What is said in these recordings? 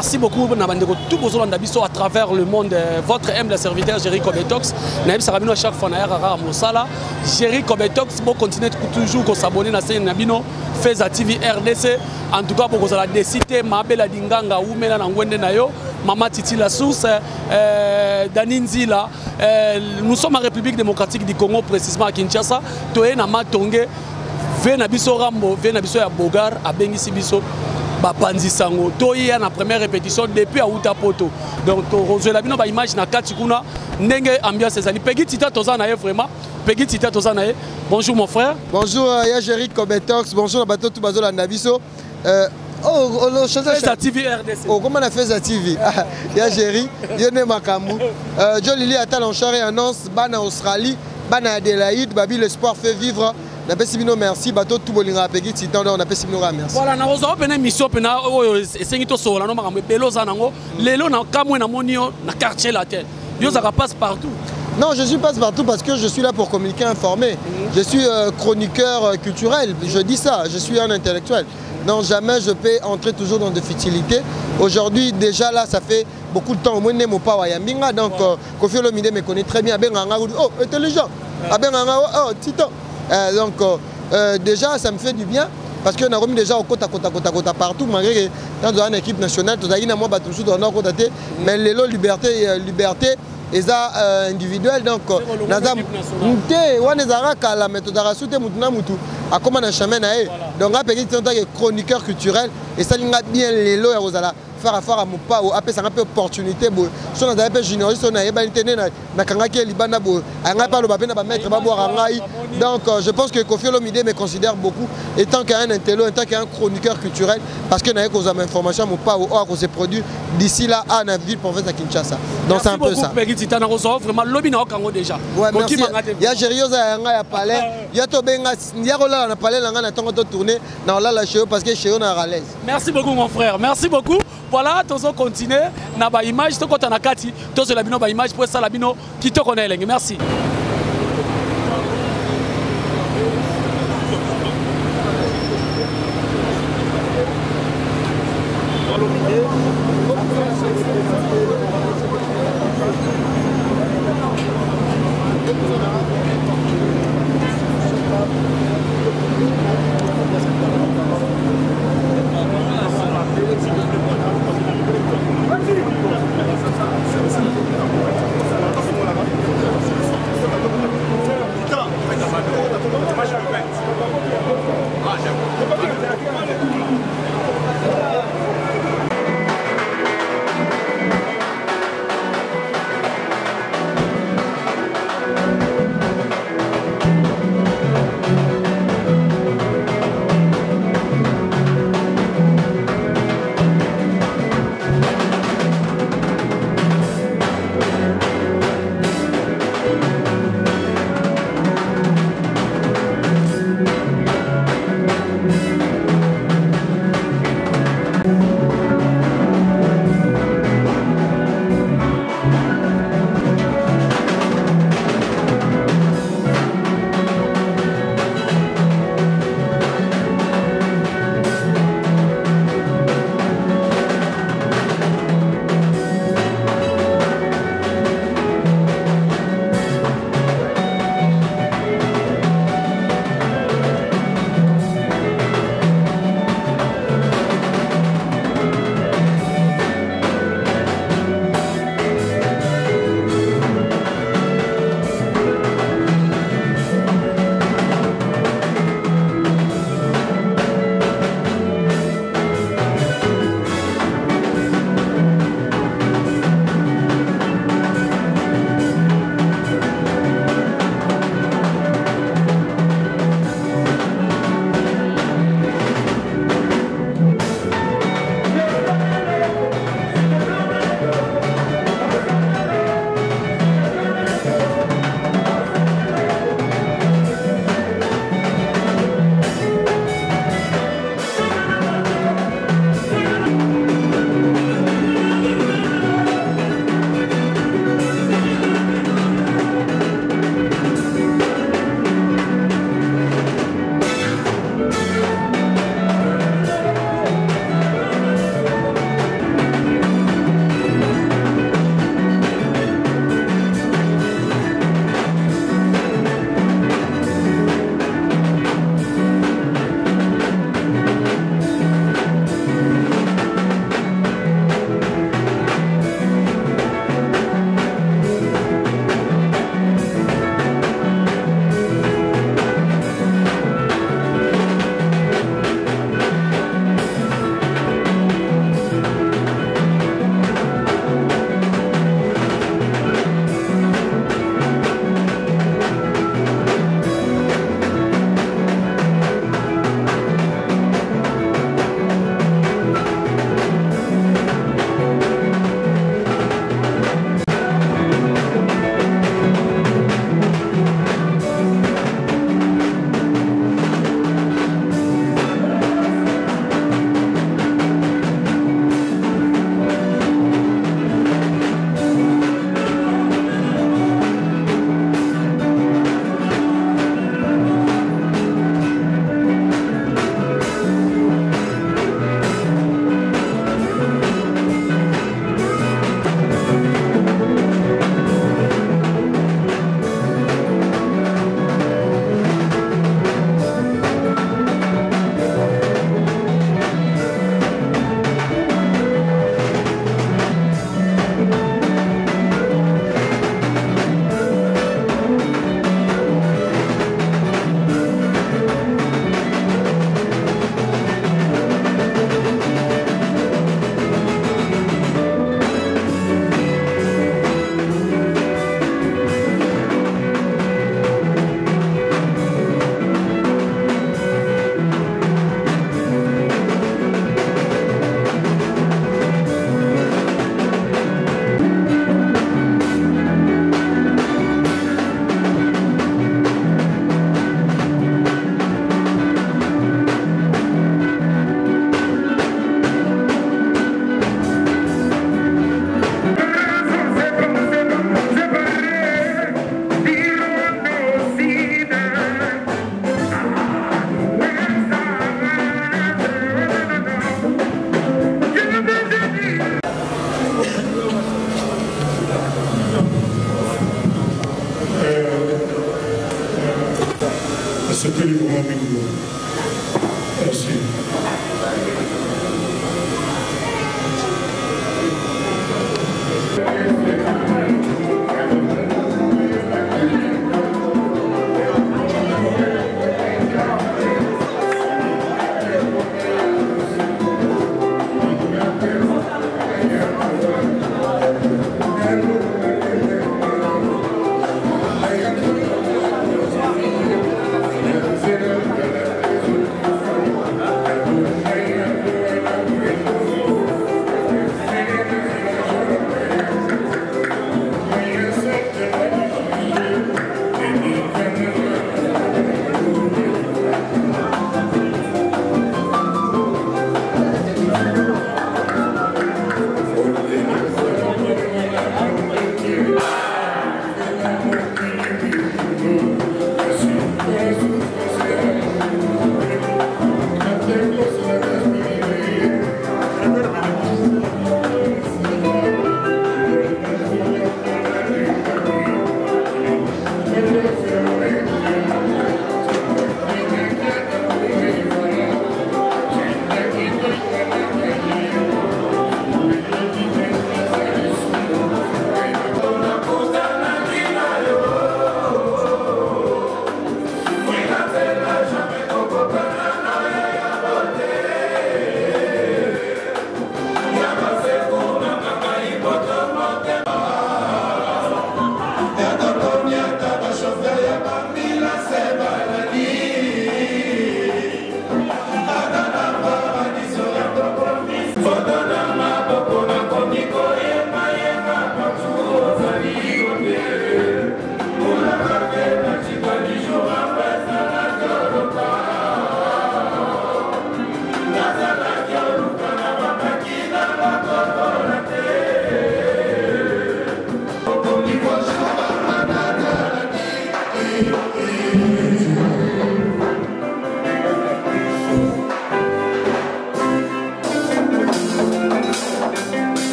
Merci beaucoup tout à travers le monde. Votre humble serviteur Jerry Kobetox. Naïb Sarabino à chaque fois Nayara Mosala. Jerry Kobetox, bon continuer toujours à s'abonner à la scène Nabino, Feza TV RDC. En tout cas, pour que la décité, Mabela Dinganga, Oumela Nangwende Nayo, Mama Titi La Source, Daninzila. Nous sommes en République démocratique du Congo, précisément à Kinshasa. Toye Nama Tonge, Venabiso Rambo, Venabiso ya Bogar, à Bengisi Biso. Bapanzi sango toya na première répétition depuis à Utapoto donc rejoindre la bino ba image na kati kuna ndenge ambiance ezali Peggy Tita tozana ye vraiment Peggy Tita tozana ye. Bonjour mon frère. Bonjour ya Jerry Kobetox. Bonjour na bato tout bazola na biso le chanteur Feza TV RDC. Comment on a fait ça TV ya Jerry yone makambu John Lili attend en char et annonce bana Australie bana Adélaïde babi le sport fait vivre. On a fait merci, bateau tout bolinga Peggy Tita, on a fait merci. Voilà, na rozo pena mission pena sengito sola no makambe belo zanango lelo na kamwe na monio na quartier la tête. Yo ça passe partout. Non, je suis passe partout parce que je suis là pour communiquer, informer. Je suis chroniqueur culturel, je dis ça, je suis un intellectuel. Non, jamais je peux entrer toujours dans des futilités. Aujourd'hui, déjà là, ça fait beaucoup de temps. Au moins, je ne sais pas. Donc, Kofi Olomide me connaît très bien. Oh, intelligent. Oh, titan. Donc déjà ça me fait du bien parce qu'on a remis déjà au côté partout malgré que dans une équipe nationale mais les lots liberté et ça individuel donc donc chroniqueur culturel et ça bien les lots faire affaire à mon pas ou après ça un peu opportunité bon si on a des journalistes on a eu na kangaki libanda bo anga pas le babé na ba mettre ba boire ngai donc je pense que Kofi Olomide me considère beaucoup étant qu'un intello étant qu'un chroniqueur culturel parce que na cause à information mon pas ou à se produit d'ici là à la ville province à Kinshasa donc c'est un peu ça vraiment lobby na Congo déjà il y a Jerioza nga ya palais il y a to benga ya rola na palais nga na tongo to tourner na la chez parce que chez on a à l'aise. Merci beaucoup mon frère, merci beaucoup. Voilà, tous on continue. Na ba image, to kota na kati, tous la bino ba image pour ça la bino qui te connaît lenge. Merci.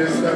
Yeah.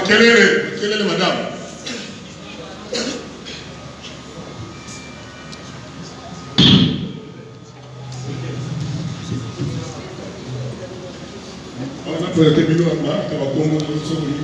Quelle est madame? On a fait le début de la main, on va comme ça, on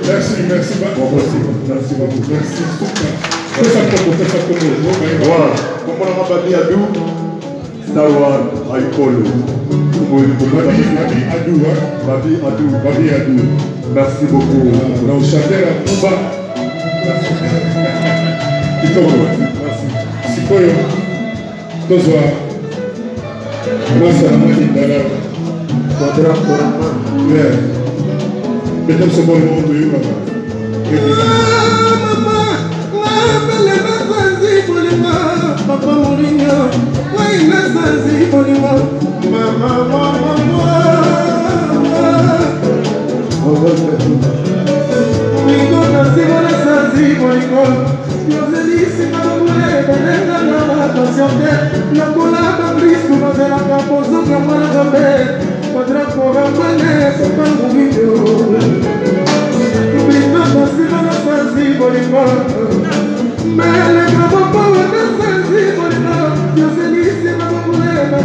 Merci, merci beaucoup. Merci beaucoup. Merci. Fais ça comme voilà. Comme on a dit à nous, Darwan, Aïkolo. Babi Adou. Merci beaucoup. Donc, chanter la Kumba. Merci. Sikoyo. Tozwa. Masa Mati Dara. Quadra Korama. Peut-être c'est bon le monde de Yoruba. Papa Mourinho, oui, Nassazi, Bolima, Mama, Nico, Nassimo, Nassazi, Bolima, Yoselissima, Benenda, la patiente, la colada, Brisco, la capozo, Camara, Padra, Coramane, Papa Mourinho, Nico, Nassimo, Nassazi, Bolima, mais les grands papas, yo se dice la populaire, la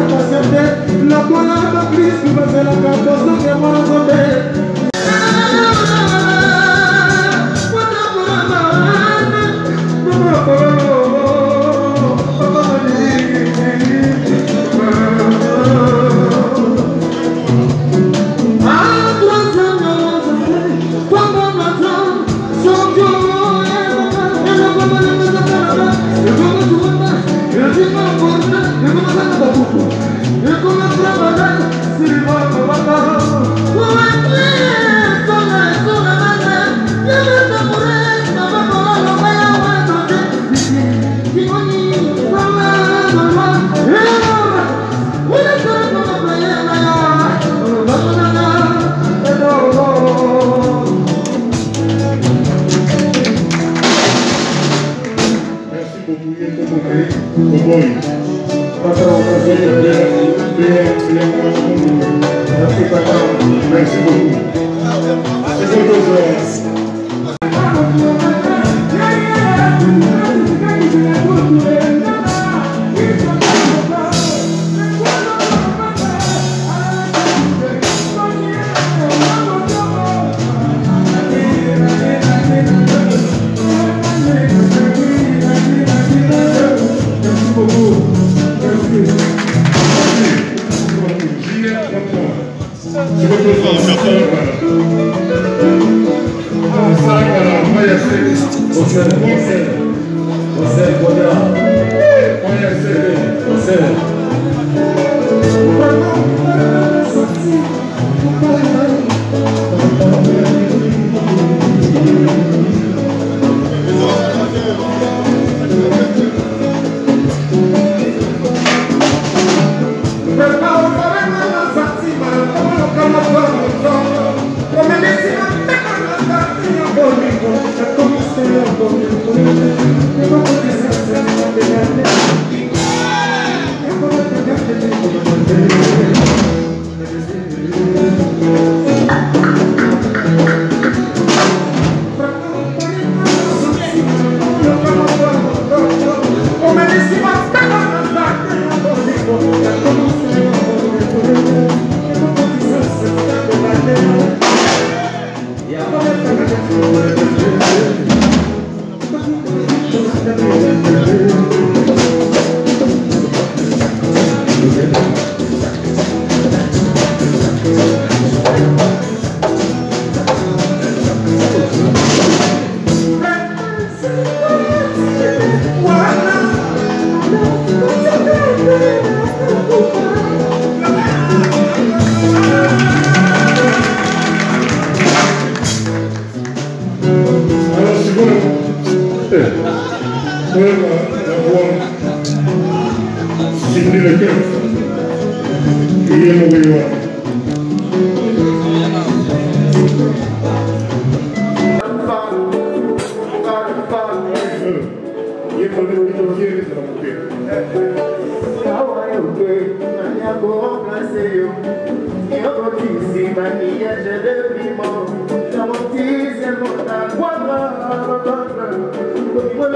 patiente, la colada, Brisco, la capozo, Camara, Merci beaucoup. Mania, Merci.